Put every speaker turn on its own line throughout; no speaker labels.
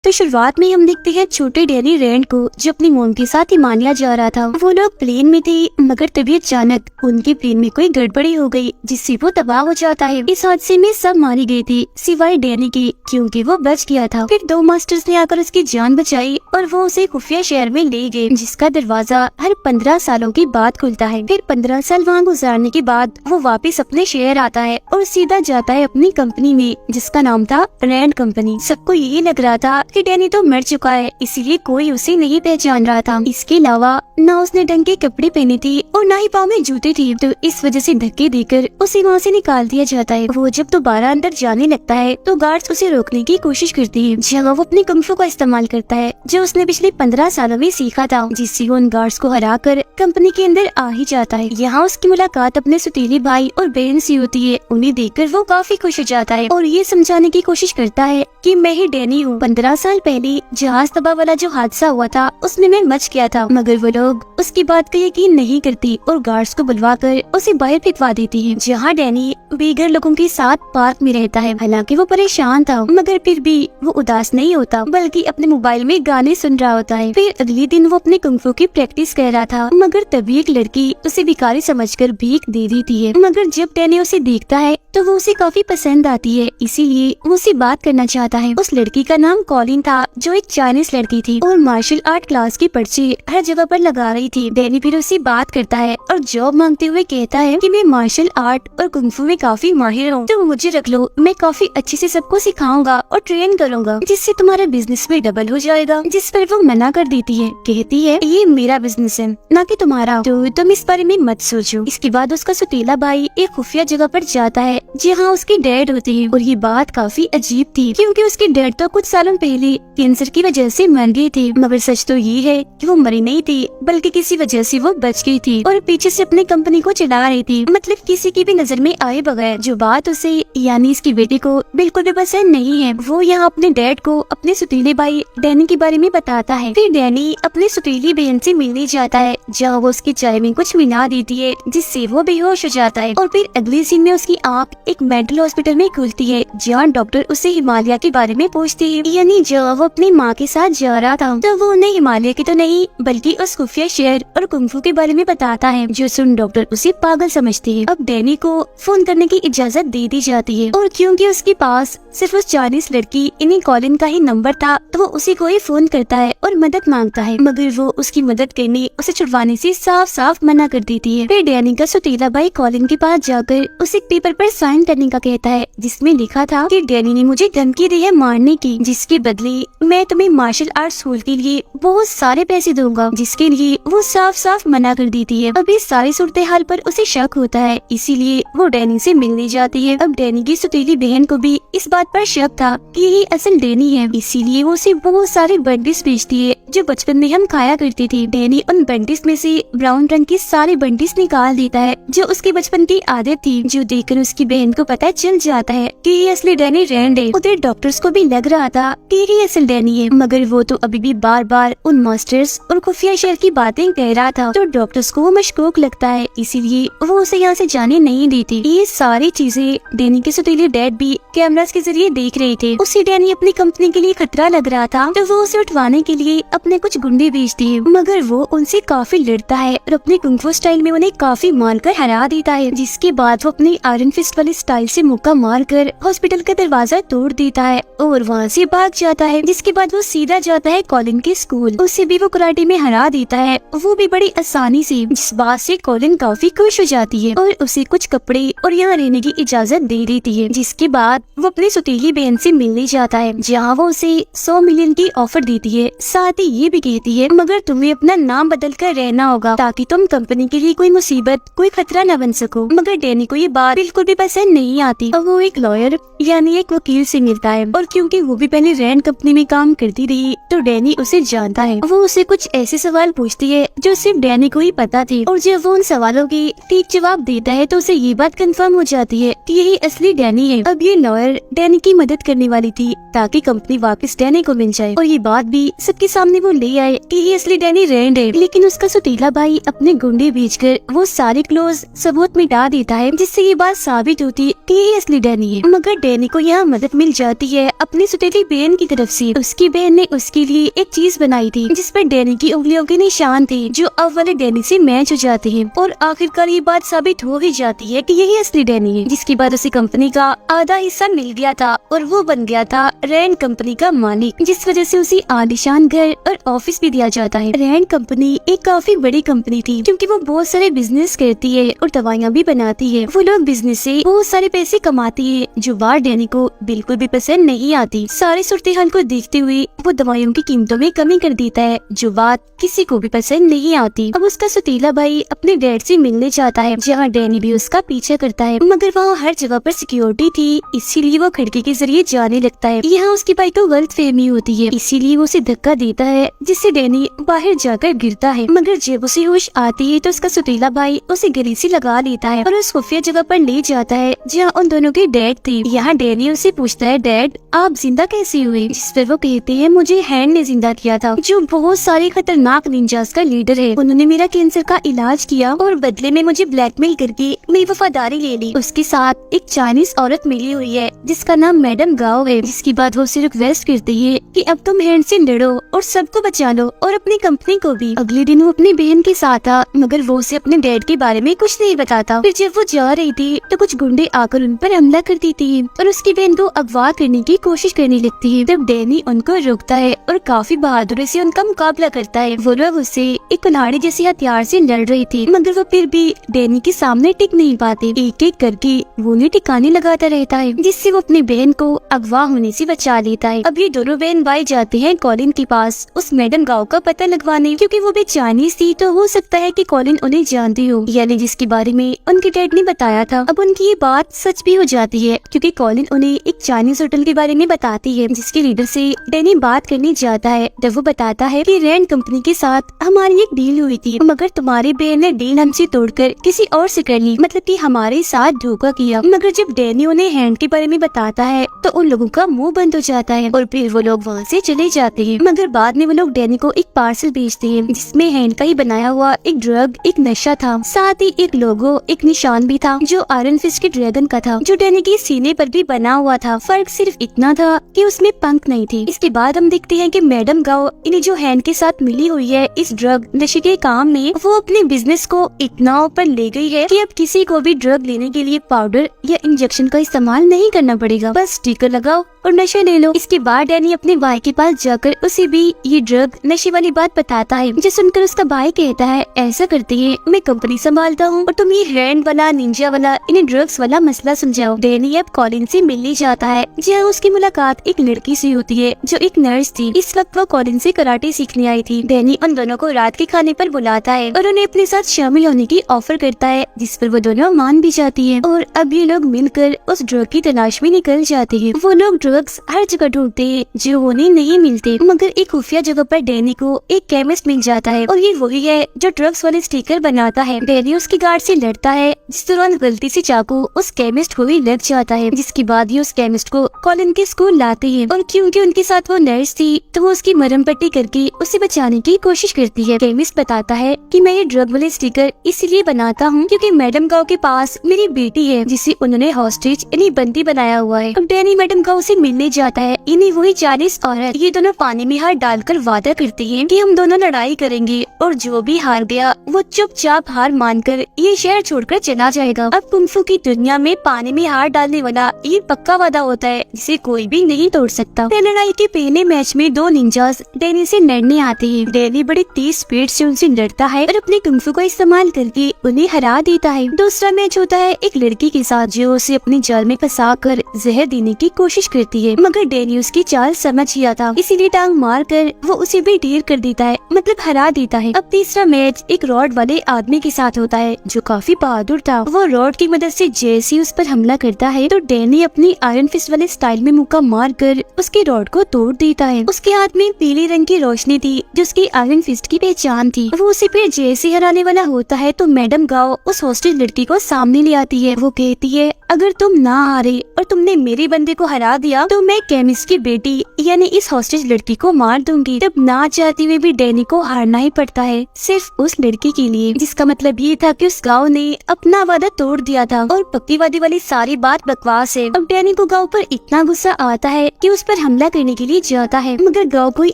तो शुरुआत में हम देखते हैं छोटे डैनी रैंड को, जो अपनी मोम के साथ हिमालय जा रहा था। वो लोग प्लेन में थे, मगर तभी अचानक उनके प्लेन में कोई गड़बड़ी हो गई, जिससे वो तबाह हो जाता है। इस हादसे में सब मारे गए थे सिवाय डैनी के, क्योंकि वो बच गया था। फिर दो मास्टर्स ने आकर उसकी जान बचाई और वो उसे खुफिया शहर में ले गए, जिसका दरवाजा हर 15 सालों के बाद खुलता है। फिर 15 साल वहाँ गुजारने के बाद वो वापस अपने शहर आता है और सीधा जाता है अपनी कंपनी में, जिसका नाम था रैंड कंपनी। सबको यही लग रहा था कि डैनी तो मर चुका है, इसीलिए कोई उसे नहीं पहचान रहा था। इसके अलावा न उसने ढंग के कपड़े पहने थे और न ही पाँव में जूते थे, तो इस वजह से धक्के देकर उसे वहाँ से निकाल दिया जाता है। वो जब दोबारा अंदर जाने लगता है तो गार्ड्स उसे रोकने की कोशिश करती है, जहाँ वो अपनी कुंग फू का इस्तेमाल करता है, जो उसने पिछले 15 सालों में सीखा था, जिससे वो उन गार्ड्स को हरा कर कंपनी के अंदर आ ही जाता है। यहाँ उसकी मुलाकात अपने सुतीले भाई और बहन से होती है। उन्हें देखकर वो काफी खुश हो जाता है और ये समझाने की कोशिश करता है कि मैं ही डैनी हूँ। 15 साल पहले जहाज तबाह वाला जो हादसा हुआ था उसमें मैं मच गया था, मगर वो लोग उसकी बात का यकीन नहीं करती और गार्ड्स को बुलवाकर उसे बाहर फेंकवा देती है। जहाँ डैनी बेघर लोगों के साथ पार्क में रहता है। हालांकि वो परेशान था, मगर फिर भी वो उदास नहीं होता, बल्कि अपने मोबाइल में गाने सुन रहा होता है। फिर अगले दिन वो अपने कुंग फू की प्रैक्टिस कर रहा था, मगर तभी एक लड़की उसे भिखारी समझकर भीख दे देती है। मगर जब डैनी उसे देखता है तो वो उसे काफी पसंद आती है, इसीलिए वो उसे बात करना चाहता है। उस लड़की का नाम कॉलिन था, जो एक चाइनीज लड़की थी और मार्शल आर्ट क्लास के पर्चे हर जगह पर लगा रही थी। डैनी फिर उससे बात करता है और जॉब मांगते हुए कहता है कि मैं मार्शल आर्ट और कुंग फू में काफी माहिर हूँ, तो मुझे रख लो, मैं काफी अच्छे से सबको सिखाऊंगा और ट्रेन करूंगा, जिससे तुम्हारा बिजनेस में डबल हो जाएगा। जिस पर वो मना कर देती है, कहती है ये मेरा बिजनेस है न कि तुम्हारा, तो तुम इस बारे में मत सोचो। इसके बाद उसका सुतीला भाई एक खुफिया जगह पर जाता है जहाँ उसके डैड होते हैं, और ये बात काफी अजीब थी, क्योंकि उसके डैड तो कुछ सालों पहले कैंसर की वजह से मर गए थे। मगर सच तो ये है कि वो मरी नहीं थी, बल्कि किसी वजह से वो बच गई थी और पीछे से अपनी कंपनी को चला रही थी, मतलब किसी की भी नजर में आए बगैर। जो बात उसे यानी इसकी बेटी को बिल्कुल भी पसंद नहीं है। वो यहाँ अपने डैड को अपने सुतीले भाई डैनी के बारे में बताता है। फिर डैनी अपनी सुतीली बहन से मिलने जाता है, जहाँ वो उसकी चाय में कुछ मिला देती है, जिससे वो बेहोश हो जाता है। और फिर अगले सीन में उसकी आँख एक मेंटल हॉस्पिटल में खुलती है, जहाँ डॉक्टर उसे हिमालय के बारे में पूछते हैं। यानी जब वो अपनी माँ के साथ जा रहा था तो वो उन्हें हिमालय की तो नहीं, बल्कि उस खुफिया शहर और कुंग फू के बारे में बताता है, जो सुन डॉक्टर उसे पागल समझते हैं। अब डैनी को फोन करने की इजाजत दे दी जाती है, और क्योंकि उसके पास सिर्फ उस चाइनीज लड़की इन्हीं कॉलिन का ही नंबर था, तो वो उसी को ही फोन करता है और मदद मांगता है, मगर वो उसकी मदद करने, उसे छुड़वाने से साफ साफ मना कर देती है। फिर डैनी का सुतीला भाई कॉलिन के पास जाकर उसे एक पेपर पर साइन करने का कहता है, जिसमें लिखा था कि डैनी ने मुझे धमकी दी है मारने की, जिसके बदले मैं तुम्हें मार्शल आर्ट स्कूल के लिए बहुत सारे पैसे दूंगा, जिसके लिए वो साफ साफ मना कर देती है। अब इस सारी सूरत हाल पर उसे शक होता है, इसीलिए वो डैनी से मिलने जाती है। अब डैनी की सुतीली बहन को भी इस बात पर शक था कि यही असल डैनी है, इसीलिए वो उसे बहुत सारे बंडिस बेचती है, जो बचपन में हम खाया करते थे। डैनी उन बंडिस में से ब्राउन रंग के सारे बंडिस निकाल देता है, जो उसके बचपन की आदत थी, जो देखकर उसकी बहन को पता चल जाता है कि ये असली डैनी रैंड है। उधर डॉक्टर्स को भी लग रहा था कि ये असल डैनी है, मगर वो तो अभी भी बार बार उन मास्टर्स और खुफिया शहर की बातें कह रहा था, तो डॉक्टर्स को वो मशकूक लगता है, इसीलिए वो उसे यहाँ से जाने नहीं देती। ये सारी चीजें डैनी के सुतीले डैड भी कैमरास के जरिए देख रहे थे। उसे डैनी अपनी कंपनी के लिए खतरा लग रहा था, तो वो उसे उठवाने के लिए अपने कुछ गुंडे भेजती है, मगर वो उनसे काफी लड़ता है और अपने कुंग फू स्टाइल में उन्हें काफी मारकर हरा देता है। जिसके बाद वो अपनी आयरन फिस्ट वाले स्टाइल से मुक्का मारकर हॉस्पिटल का दरवाजा तोड़ देता है और वहाँ से भाग जाता है। जिसके बाद वो सीधा जाता है कॉलिन के स्कूल, उसे भी वो कराटे में हरा देता है, वो भी बड़ी आसानी से, जिस बात से कॉलिन काफी खुश हो जाती है और उसे कुछ कपड़े और यहाँ रहने की इजाजत दे देती है। जिसके बाद वो अपनी सुतीली बहन से मिलने जाता है, जहाँ वो उसे 100 मिलियन की ऑफर देती है। साथ ही ये भी कहती है, मगर तुम्हें अपना नाम बदल कर रहना होगा, ताकि तुम कंपनी के लिए कोई मुसीबत, कोई खतरा न बन सको। मगर डैनी को ये बात बिल्कुल भी पसंद नहीं आती। अब वो एक लॉयर यानी एक वकील से मिलता है, और क्योंकि वो भी पहले रैंड कंपनी में काम करती रही, तो डैनी उसे जानता है। वो उसे कुछ ऐसे सवाल पूछती है जो सिर्फ डैनी को ही पता थे, और जब वो उन सवालों के ठीक जवाब देता है तो उसे ये बात कंफर्म हो जाती है कि यही असली डैनी है। अब ये लॉयर डैनी की मदद करने वाली थी, ताकि कंपनी वापस डैनी को मिल जाए, और ये बात भी सबके सामने वो ले आए कि ये असली डैनी रैंड है। लेकिन उसका सुतीला भाई अपने गुंडे भेजकर वो सारे क्लोज सबूत मिटा देता है, जिससे ये बात साबित होती कि ये असली डैनी है। मगर डैनी को यहाँ मदद मिल जाती है अपनी सुतीली बहन की तरफ तरफ से उसकी बहन ने उसके लिए एक चीज बनाई थी जिस पर डैनी की उंगलियों के निशान थे जो अब वाले डैनी से मैच हो जाते हैं। और आखिरकार ये बात साबित हो ही जाती है कि यही असली डैनी है, जिसके बाद उसे कंपनी का आधा हिस्सा मिल गया था और वो बन गया था रैंड कंपनी का मालिक, जिस वजह से उसे आलीशान घर और ऑफिस भी दिया जाता है। रैंड कंपनी एक काफी बड़ी कंपनी थी क्योंकि वो बहुत सारे बिजनेस करती है और दवाइयाँ भी बनाती है। वो लोग बिजनेस से बहुत सारे पैसे कमाती है जो बात डैनी को बिल्कुल भी पसंद नहीं आती। सारी सूरत हाल को देखते हुए वो दवाइयों की कीमतों में कमी कर देता है जो बात किसी को भी पसंद नहीं आती। अब उसका सतीला भाई अपने डैड से मिलने जाता है जहाँ डैनी भी उसका पीछा करता है, मगर वहाँ हर जगह पर सिक्योरिटी थी इसीलिए वो खिड़की के जरिए जाने लगता है। यहाँ उसकी भाई को गलतफहमी होती है इसीलिए वो उसे धक्का देता है जिससे डैनी बाहर जाकर गिरता है, मगर जब उसे होश आती है तो उसका सतीला भाई उसे गले से लगा लेता है और उस खुफिया जगह पर ले जाता है जहाँ उन दोनों के डैड थे। यहाँ डैनी उससे पूछता है, डैड आप जिंदा कैसे हुए? जिस पर वो कहते हैं, मुझे हैंड ने जिंदा किया था जो बहुत सारे खतरनाक निंजास का लीडर है। उन्होंने मेरा कैंसर का इलाज किया और बदले में मुझे ब्लैकमेल करके मेरी वफादारी ले ली। उसके साथ एक चाइनीज औरत मिली हुई है जिसका नाम मैडम गाओ है, जिसके बाद वो उसे रिक्वेस्ट करती है कि अब तुम हैंड से लड़ो और सबको बचा लो और अपनी कंपनी को भी। अगले दिन वो अपनी बहन के साथ था मगर वो उसे अपने डैड के बारे में कुछ नहीं बताता। फिर जब वो जा रही थी तो कुछ गुंडे आकर उन पर हमला कर देती है और उसकी बहन को अगवा करने की कोशिश करने लगती है। तब डैनी उनको रोकता है और काफी बहादुरी से उनका मुकाबला करता है। वो लोग उससे एक कुल्हाड़ी जैसे हथियार से लड़ रही थी मगर वो फिर भी डैनी के सामने टिक नहीं पाते। एक एक करके वो उन्हें टिकाने लगाता रहता है जिससे वो अपनी बहन को अगवा होने से बचा लेता है। अब ये दोनों बहन भाई जाते हैं कॉलिन के पास उस मैडम गाँव का पता लगवाने, क्योंकि वो भी चाइनीज थी तो हो सकता है कि कॉलिन उन्हें जानती हो, यानी जिसके बारे में उनके डैड ने बताया था। अब उनकी ये बात सच भी हो जाती है क्योंकि कॉलिन उन्हें एक चाइनीज होटल के बारे में बताती है जिसके लीडर से डैनी बात करने जाता है। तब वो बताता है कि रैंड कंपनी के साथ हमारी एक डील हुई थी मगर तुम्हारी बहन ने डील हमसे तोड़कर किसी और से कर ली, मतलब कि हमारे साथ धोखा किया। मगर जब डैनी उन्हें हैंड के बारे में बताता है तो उन लोगों का मुंह बंद हो जाता है और फिर वो लोग वहाँ से चले जाते हैं। मगर बाद में वो लोग डैनी को एक पार्सल भेजते हैं जिसमें हैंड का ही बनाया हुआ एक ड्रग, एक नशा था, साथ ही एक लोगो, एक निशान भी था जो आयरन फिस्ट के ड्रैगन का था जो डैनी के सीने पर भी बना हुआ था। फर्क सिर्फ इतना था कि उसमें पंख नहीं थे। इसके बाद हम देखते हैं कि मैडम गाओ इन्हें जो हैंड के साथ मिली हुई है इस ड्रग नशे के काम में, वो अपने बिजनेस को इतना ऊपर ले गई है कि अब किसी को भी ड्रग लेने के लिए पाउडर या इंजेक्शन का इस्तेमाल नहीं करना पड़ेगा, बस स्टिकर लगाओ और नशा ले लो। इसके बाद डैनी अपने भाई के पास जाकर उसे भी ये ड्रग नशे वाली बात बताता है, जो सुनकर उसका भाई कहता है, ऐसा करते हैं मैं कंपनी संभालता हूँ और तुम ये हैंड वाला, निंजा वाला, इन्हें ड्रग्स वाला मसला सुलझाओ। डैनी अब कॉलिन से मिलने जाता है जहाँ उसकी मुलाकात एक लड़की से होती है जो एक नर्स थी। इस वक्त वो कॉलिन से कराटे सीखने आई थी। डैनी उन दोनों को रात के खाने पर बुलाता है और उन्हें अपने साथ शामिल होने की ऑफर करता है, जिस पर वो दोनों मान भी जाती है और अब ये लोग मिलकर उस ड्रग की तलाश में निकल जाते हैं। वो लोग ड्रग्स हर जगह ढूंढते हैं जो उन्हें नहीं मिलते, मगर एक खुफिया जगह पर डैनी को एक केमिस्ट मिल जाता है और ये वही है जो ड्रग्स वाले स्टिकर बनाता है। डैनी उसकी गार्ड से लड़ता है जिस दौरान गलती से चाकू उस केमिस्ट को भी लग जाता है, जिसके बाद ये उस केमिस्ट को कॉलिन के स्कूल लाते हैं और क्योंकि उनके साथ वो नर्स थी तो वो उसकी मरहम पट्टी करके उसे बचाने की कोशिश करती है। केमिस्ट बताता है कि मैं ये ड्रग वाले स्टिकर इसलिए बनाता हूँ क्योंकि मैडम गाँव के पास मेरी बेटी है जिसे उन्होंने हॉस्टेज यानी बंदी बनाया हुआ है। अब डैनी मैडम गाँव से मिलने जाता है। इन्हीं वही चाइनीज औरत, ये दोनों पानी में हाथ डालकर वादा करती हैं कि हम दोनों लड़ाई करेंगे और जो भी हार गया वो चुपचाप हार मानकर ये शहर छोड़कर चला जाएगा। अब कुंफू की दुनिया में पानी में हाथ डालने वाला ये पक्का वादा होता है जिसे कोई भी नहीं तोड़ सकता। लड़ाई के पहले मैच में दो निंजास डैनी से लड़ने आते हैं। डैनी बड़ी तेज स्पीड से उनसे लड़ता है और अपने कुंफू का इस्तेमाल करके उन्हें हरा देता है। दूसरा मैच होता है एक लड़की के साथ जो उसे अपने जाल में फंसा कर जहर देने की कोशिश करती है, मगर डैनी उसकी चाल समझ गया था इसीलिए टांग मार कर वो उसे भी ढेर कर देता है, मतलब हरा देता है। अब तीसरा मैच एक रॉड वाले आदमी के साथ होता है जो काफी बहादुर था। वो रॉड की मदद से जैसे ही उस पर हमला करता है तो डैनी अपनी आयरन फिस्ट वाले स्टाइल में मुक्का मार कर उसके रॉड को तोड़ देता है। उसके हाथ में पीले रंग की रोशनी थी जो उसकी आयरन फिस्ट की पहचान थी। वो उसे फिर जैसे हराने वाला होता है तो मैडम गाओ उस हॉस्टेज लड़की को सामने ले आती है। वो कहती है, अगर तुम ना हारे और तुमने मेरे बंदे को हरा दिया तो मैं केमिस्ट की बेटी यानी इस हॉस्टेज लड़की को मार दूंगी। तब ना चाहती हुए भी डैनी को हारना ही पड़ता है, सिर्फ उस लड़की के लिए, जिसका मतलब ये था कि उस गांव ने अपना वादा तोड़ दिया था और पक्कीवादी वाली सारी बात बकवास है। अब डैनी को गांव पर इतना गुस्सा आता है कि उस पर हमला करने के लिए जाता है, मगर गांव कोई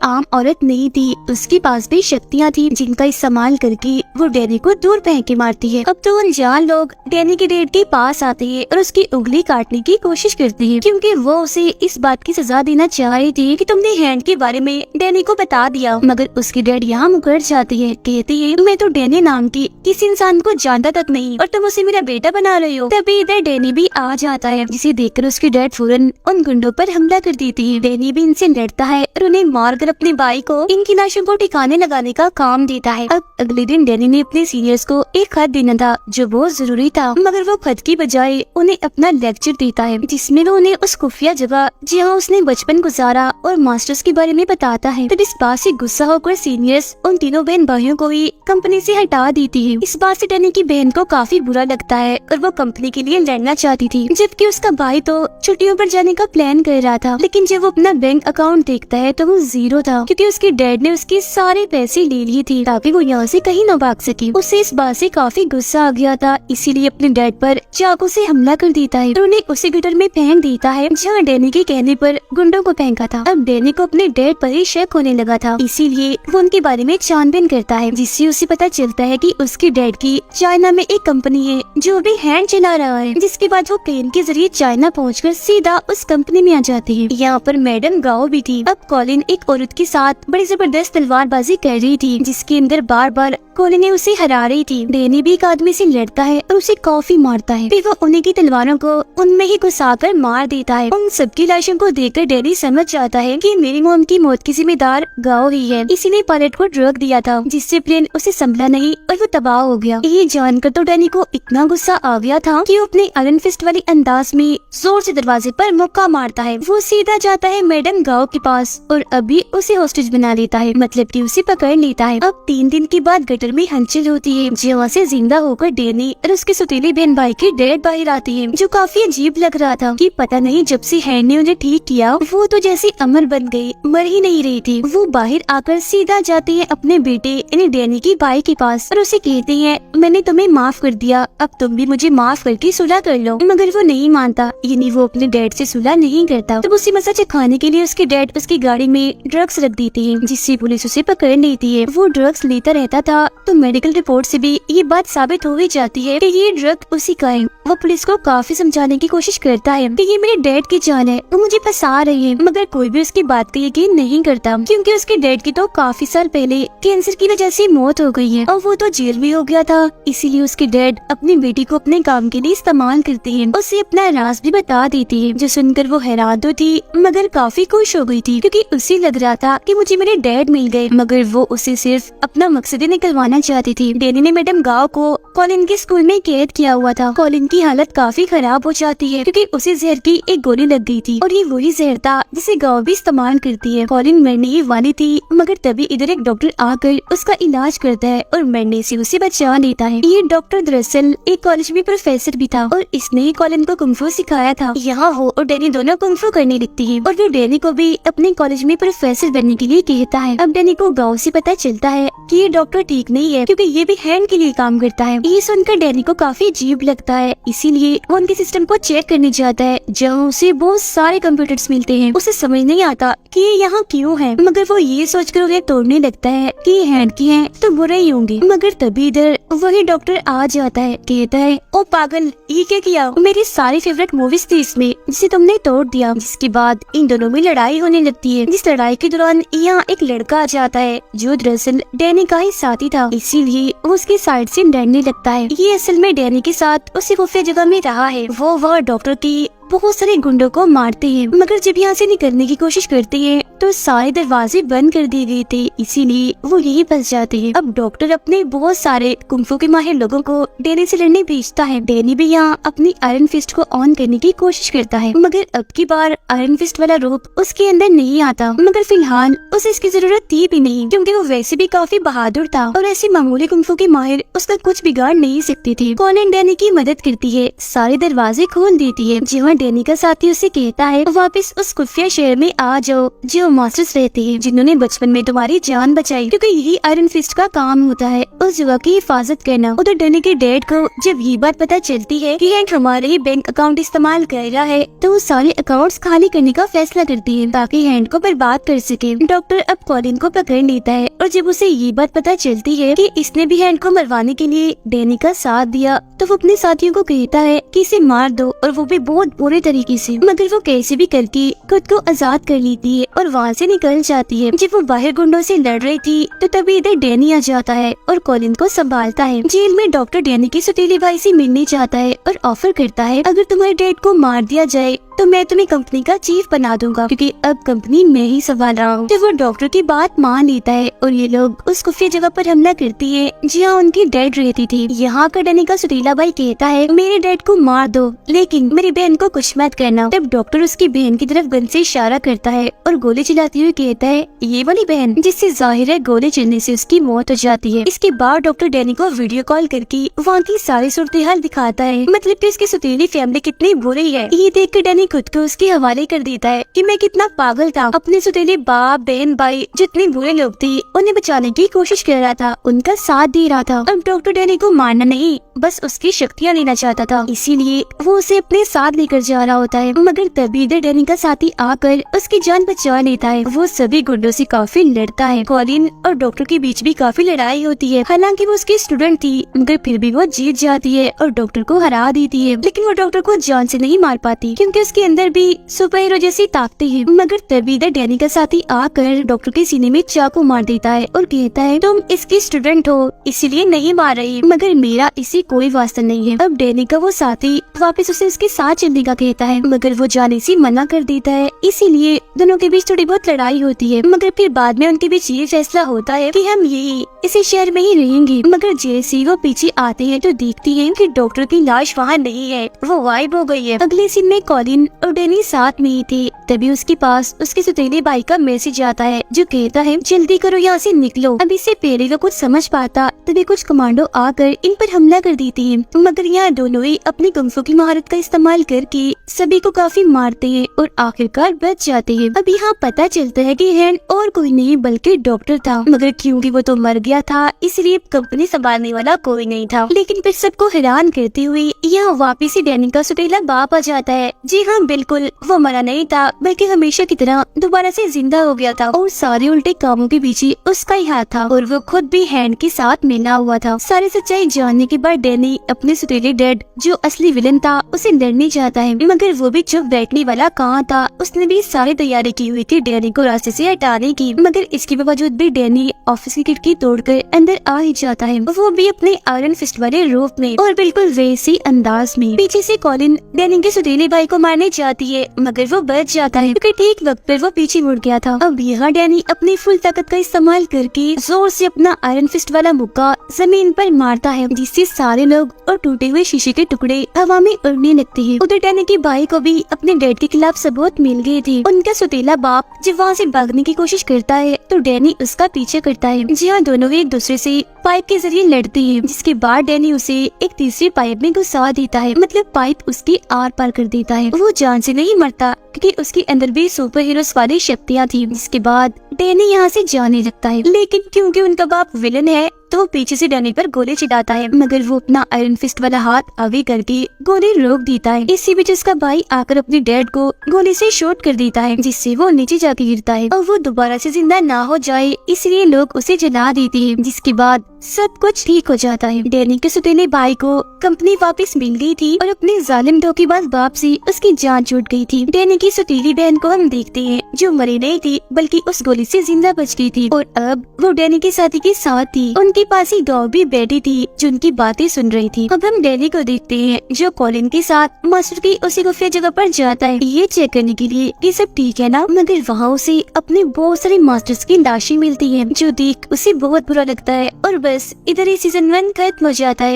आम औरत नहीं थी, उसके पास भी शक्तियाँ थी जिनका इस्तेमाल करके वो डैनी को दूर फेंक के मारती है। अब तो अनजान लोग डैनी के डैड के पास आते हैं और उसकी उंगली काटने की कोशिश करते हैं, क्योंकि वो उसे इस बात की सजा देना चाह रही थी कि तुमने हैंड के बारे में डैनी को बता दिया। मगर उसके डैड यहाँ मुकर जाते हैं, कहते हैं मैं तो डैनी नाम की किसी इंसान को जानता तक नहीं और तुम उसे मेरा बेटा बना रहे हो। तभी इधर डैनी भी आ जाता है, जिसे देखकर उसके डैड फौरन उन गुंडों पर हमला कर देती है। डैनी भी इनसे लड़ता है और उन्हें मारकर अपने भाई को इनकी लाशों को ठिकाने लगाने का काम देता है। अब अगले दिन डैनी ने अपने सीनियर्स को एक खत देना था जो बहुत जरूरी था, मगर वो खत की बजाय उन्हें अपना लेक्चर देता है, जिसमें वो उन्हें उस खुफिया जगह जहाँ उसने बचपन गुजारा और मास्टर्स के बारे में बताता है। तब इस बात से गुस्सा होकर सीनियर्स उन तीनों बहन भाइयों को ही कंपनी से हटा देती है। इस बात से डैनी की बहन को काफी बुरा लगता है और वो कंपनी के लिए लड़ना चाहती थी, जबकि उसका भाई तो छुट्टियों पर जाने का प्लान कर रहा था। लेकिन जब वो अपना बैंक अकाउंट देखता है तो वो जीरो था, क्योंकि उसके डैड ने उसके सारे पैसे ले लिए थे ताकि वो यहाँ से कहीं न भाग सके। उसे इस बात से काफी गुस्सा आ गया था, इसीलिए अपने डैड पर चाकू से हमला कर देता है और उन्हें उसी गटर में फेंक देता है जहाँ डैनी के कहने पर गुंडों को फेंका था। अब डैनी को अपने डैड पर ही शक होने लगा था, इसीलिए वो उनके बारे में छानबीन करता है, जिससे उसे पता चलता है कि उसके डैड की चाइना में एक कंपनी है जो भी हैंड चला रहा है। जिसके बाद वो प्लेन के जरिए चाइना पहुंचकर सीधा उस कंपनी में आ जाती है। यहाँ पर मैडम गाओ भी थी। अब कॉलिन एक औरत के साथ बड़ी जबरदस्त तलवारबाजी कर रही थी, जिसके अंदर बार बार कॉलिन ने उसे हरा रही थी। डैनी भी एक आदमी से लड़ता है और उसे काफी मारता है, फिर वो उन्हीं की तलवारों को उनमें ही घुसाकर मार देता है। उन सबकी लाशों को देखकर डैनी समझ जाता है कि मेरी मॉम की मौत की जिम्मेदार गाओ ही है, इसीलिए पायलट को ड्रग दिया था जिससे प्लेन उसे संभला नहीं और वो तबाह हो गया। ये जानकर तो डैनी को इतना गुस्सा आ गया था कि वो अपने आयरन फिस्ट वाली अंदाज में जोर से दरवाजे पर मुक्का मारता है। वो सीधा जाता है मैडम गाओ के पास और अभी उसे होस्टेज बना लेता है, मतलब कि उसे पकड़ लेता है। अब 3 दिन के बाद गटर में हलचल होती है, जहाँ से जिंदा होकर डैनी और उसके सौतेली बहन भाई के डैड बाहर आते हैं, जो काफी अजीब लग रहा था कि पता नहीं जब से हैंड ने उन्हें ठीक किया वो तो जैसे अमर बन गई, मर ही नहीं रही थी। वो बाहर आकर सीधा जाते हैं अपने बेटे यानी डैनी की भाई के पास और उसे कहते हैं मैंने तुम्हें माफ कर दिया, अब तुम भी मुझे माफ करके सुलह कर लो। मगर वो नहीं मानता, यानी वो अपने डैड से सुलह नहीं करता। तब उसे मजा चखाने के लिए उसके डैड उसकी गाड़ी में ड्रग्स रख देते हैं, जिससे पुलिस उसे पकड़ लेती है। वो ड्रग्स लेता रहता था तो मेडिकल रिपोर्ट से भी ये बात साबित हो ही जाती है कि ये ड्रग उसी का है। वो पुलिस को काफी समझाने की कोशिश करता है कि ये मेरे डैड की जान है, वो मुझे फंसा रही है, मगर कोई भी उसकी बात का यकीन नहीं करता, क्योंकि उसके डैड की तो काफी साल पहले कैंसर की वजह से मौत हो गई है और वो तो जेल भी हो गया था। इसीलिए उसके डैड अपनी बेटी को अपने काम के लिए इस्तेमाल करते हैं, उसे अपना राज भी बता देती है, जो सुनकर वो हैरान तो थी मगर काफी खुश हो गई थी, क्योंकि उसे लग रहा था कि मुझे मेरे डैड मिल गए, मगर वो उसे सिर्फ अपना मकसद निकलवाना चाहती थी। डैनी ने मैडम गाओ को कॉलिन के स्कूल में कैद किया हुआ था। कॉलिन की हालत काफी खराब हो जाती है, क्योंकि उसे जहर की एक गोली लग गई थी और ये वही जहर था जिसे गाओ भी इस्तेमाल करती है। कॉलिन मरने ही वाली थी, मगर तभी इधर एक डॉक्टर आकर उसका इलाज करता है और मरने से उसे बचा लेता है। ये डॉक्टर दरअसल एक कॉलेज में प्रोफेसर भी था और इसने ही कॉलिन को कुंफू सिखाया था। यहाँ हो और डैनी दोनों कुंफू करने लगती है और फिर डैनी को भी अपने कॉलेज में प्रोफेसर बनने के लिए कहता है। अब डैनी को गाँव से पता चलता है कि ये डॉक्टर ठीक नहीं है, क्योंकि ये भी हैंड के लिए काम करता है। ये सुनकर डैनी को काफी अजीब लगता है, इसीलिए वो उनके सिस्टम को चेक करने जाता है, जहाँ उसे बहुत सारे कंप्यूटर्स मिलते हैं। उसे समझ नहीं आता कि ये यहाँ क्यों है, मगर वो ये सोचकर उन्हें तोड़ने लगता है कि ये हैंड की हैं तो बुरे ही होंगे। मगर तभी इधर वही डॉक्टर आ जाता है, कहता है ओ पागल, ये क्या किया, मेरी सारी फेवरेट मूवीज थी इसमें जिसे तुमने तोड़ दिया। जिसके बाद इन दोनों में लड़ाई होने लगती है। जिस लड़ाई के दौरान यहाँ एक लड़का आ जाता है जो दरअसल डैनी का ही साथी था, इसीलिए वो उसकी साइड से डरने लगता है। ये असल में डैनी के साथ उसी खुफिया जगह में रहा है। वो डॉक्टर की बहुत सारे गुंडों को मारते हैं, मगर जब यहाँ से निकलने की कोशिश करते हैं तो सारे दरवाजे बंद कर दिए गए थे, इसीलिए वो यही फंस जाते हैं। अब डॉक्टर अपने बहुत सारे कुंफू के माहिर लोगों को डैनी से लड़ने भेजता है। डैनी भी यहाँ अपनी आयरन फिस्ट को ऑन करने की कोशिश करता है, मगर अब की बार आयरन फिस्ट वाला रूप उसके अंदर नहीं आता। मगर फिलहाल उसे इसकी जरूरत थी भी नहीं, क्योंकि वो वैसे भी काफी बहादुर था और ऐसी मामूली कुंफू के माहिर उसका कुछ बिगाड़ नहीं सकती थी। कॉलिन डैनी की मदद करती है, सारे दरवाजे खोल देती है। जहाँ डैनी का साथी उसे कहता है वापस उस खुफिया शहर में आ जाओ जो मास्टर्स रहते हैं, जिन्होंने बचपन में तुम्हारी जान बचाई, क्योंकि यही आयरन फिस्ट का काम होता है, उस जगह की हिफाजत करना। उधर डैनी के डैड को जब ये बात पता चलती है कि हैंक हमारे ही बैंक अकाउंट इस्तेमाल कर रहा है, तो वो सारे अकाउंट्स खाली करने का फैसला करती है ताकि हैंक को बर्बाद कर सके। डॉक्टर अब कॉलिन को पकड़ लेता है और जब उसे ये बात पता चलती है कि इसने भी हैंक को मरवाने के लिए डैनी का साथ दिया, तो वो अपने साथियों को कहता है कि इसे मार दो, और वो भी बहुत बुरे तरीके से। मगर वो कैसे भी करके खुद को आजाद कर लेती है और वहाँ से निकल जाती है। जब वो बाहर गुंडों से लड़ रही थी तो तभी इधर डैनी आ जाता है और कॉलिन को संभालता है। जेल में डॉक्टर डैनी के सौतेले भाई से मिलने चाहता है और ऑफर करता है अगर तुम्हारे डैड को मार दिया जाए तो मैं तुम्हें कंपनी का चीफ बना दूंगा, क्योंकि अब कंपनी मैं ही संभाल रहा हूँ। तो वो डॉक्टर की बात मान लेता है और ये लोग उस खुफिया जगह पर हमला करती है जहाँ उनकी डैड रहती थी। यहाँ का डैनी का सौतेला भाई कहता है मेरे डैड को मार दो, लेकिन मेरी बहन को कुछ मत करना। तब डॉक्टर उसकी बहन की तरफ गन से इशारा करता है और गोली चलाते हुए कहता है ये वाली बहन, जिससे जाहिर है गोली चलने से उसकी मौत हो जाती है। इसके बाद डॉक्टर डैनी को वीडियो कॉल करके वहाँ की सारी सूरत हाल दिखाता है, मतलब कि उसकी सौतेली फैमिली कितनी बुरी है। ये देख कर डैनी खुद को उसके हवाले कर देता है कि मैं कितना पागल था, अपने सौतेले बाप बहन भाई जितने बुरे लोग थे उन्हें बचाने की कोशिश कर रहा था, उनका साथ दे रहा था। अब डॉक्टर डैनी को मारना नहीं, बस उसकी शक्तियाँ लेना चाहता था, इसीलिए वो उसे अपने साथ लेकर जा रहा होता है। मगर तभी इधर डैनी का साथी आकर उसकी जान बचा लेता है। वो सभी गुंडों से काफी लड़ता है। कॉलिन और डॉक्टर के बीच भी काफी लड़ाई होती है। हालांकि वो उसकी स्टूडेंट थी, मगर फिर भी वो जीत जाती है और डॉक्टर को हरा देती है। लेकिन वो डॉक्टर को जान से नहीं मार पाती, क्योंकि उसके अंदर भी सुपर हीरो जैसी ताकतें हैं। मगर तभी इधर डैनी का साथी आकर डॉक्टर के सीने में चाकू मार देता है और कहता है तुम इसकी स्टूडेंट हो इसलिए नहीं मार रही, मगर मेरा इसी कोई वास्ता नहीं है। अब डैनी का वो साथी वापस उसे उसके साथ चलने का कहता है, मगर वो जाने से मना कर देता है। इसीलिए दोनों के बीच थोड़ी बहुत लड़ाई होती है, मगर फिर बाद में उनके बीच ये फैसला होता है कि हम यही इसी शहर में ही रहेंगे। मगर जैसे ही वो पीछे आते हैं तो देखती है कि डॉक्टर की लाश वहाँ नहीं है, वो गायब हो गई है। अगले सीन में कॉलिन और डैनी साथ में ही थे। तभी उसके पास उसके सौतेले भाई का मैसेज आता है जो कहता है जल्दी करो यहाँ से निकलो। अब इससे पहले वो कुछ समझ पाता तभी कुछ कमांडो आकर इन पर हमला कर देती है, मगर यहाँ दोनों ही अपनी कुंफू की महारत का इस्तेमाल करके सभी को काफी मारते हैं और आखिरकार बच जाते हैं। अब यहाँ पता चलता है कि हैंड और कोई नहीं बल्कि डॉक्टर था, मगर क्योंकि वो तो मर गया था इसलिए कंपनी संभालने वाला कोई नहीं था। लेकिन फिर सबको हैरान करते हुए यहाँ वापिस ही डैनी का सौतेला बाप आ जाता है। जी हाँ, बिल्कुल वो मरा नहीं था, बल्कि हमेशा की तरह दोबारा से जिंदा हो गया था और सारे उल्टे कामों के पीछे उसका ही हाथ था और वो खुद भी हैंड के साथ मिला हुआ था। सारी सच्चाई जानने के बाद डैनी अपने सौतेले डैड जो असली विलन था उसे लड़ने चाहता है, मगर वो भी चुप बैठने वाला कहाँ था। उसने भी सारी तैयारी की हुई थी डैनी को रास्ते से हटाने की, मगर इसके बावजूद भी डैनी ऑफिस की खिड़की तोड़कर अंदर आ ही जाता है, वो भी अपने आयरन फिस्ट वाले रूप में और बिल्कुल वैसे अंदाज में। पीछे से कॉलिन डैनी के सौतेले भाई को मारने जाती है, मगर वो बच जाता है क्योंकि ठीक वक्त पर वो पीछे मुड़ गया था। अब यहाँ डैनी अपनी फुल ताकत का इस्तेमाल करके जोर से अपना आयरन फिस्ट वाला मुक्का जमीन पर मारता है, जिससे सारे लोग और टूटे हुए शीशे के टुकड़े हवा में उड़ने लगते हैं। उधर डैनी के भाई को भी अपने डैड के खिलाफ सबूत मिल गए थे। उनका सौतेला बाप जब वहाँ से भागने की कोशिश करता है तो डैनी उसका पीछे करता है। जी हाँ, दोनों एक दूसरे से पाइप के जरिए लड़ते हैं, जिसके बाद डैनी उसे एक तीसरी पाइप में घुसा देता है, मतलब पाइप उसकी आर पार कर देता है। वो जान से नहीं मरता क्योंकि उसके अंदर भी सुपर हीरोज वाली शक्तियाँ थी। जिसके बाद डैनी यहाँ से जाने लगता है, लेकिन क्योंकि उनका बाप विलन है तो वो पीछे से डैनी पर गोली चलाता है, मगर वो अपना आयरन फिस्ट वाला हाथ आगे करके गोली रोक देता है। इसी बीच उसका भाई आकर अपने डैड को गोली से शॉट कर देता है, जिससे वो नीचे जाके गिरता है और वो दोबारा से जिंदा ना हो जाए इसलिए लोग उसे जला देते हैं। जिसके बाद सब कुछ ठीक हो जाता है। डैनी के सौतेले भाई को कंपनी वापस मिल गई थी और अपने जालिम धोखेबाज बाप से उसकी जान छूट गई थी। डैनी की सौतेली बहन को हम देखते हैं जो मरी नहीं थी बल्कि उस गोली से जिंदा बच गई थी और अब वो डैनी के साथी के साथ थी। उनके उनके पास ही डॉग भी बैठी थी जो उनकी बातें सुन रही थी। अब हम डैनी को देखते हैं जो कॉलिन के साथ मास्टर की उसी खुफिया जगह पर जाता है ये चेक करने के लिए कि सब ठीक है ना, मगर वहाँ उसे अपने बहुत सारे मास्टर्स की लाशें मिलती है जो देख उसे बहुत बुरा लगता है। और बस इधर ही सीजन 1 खत्म हो जाता है।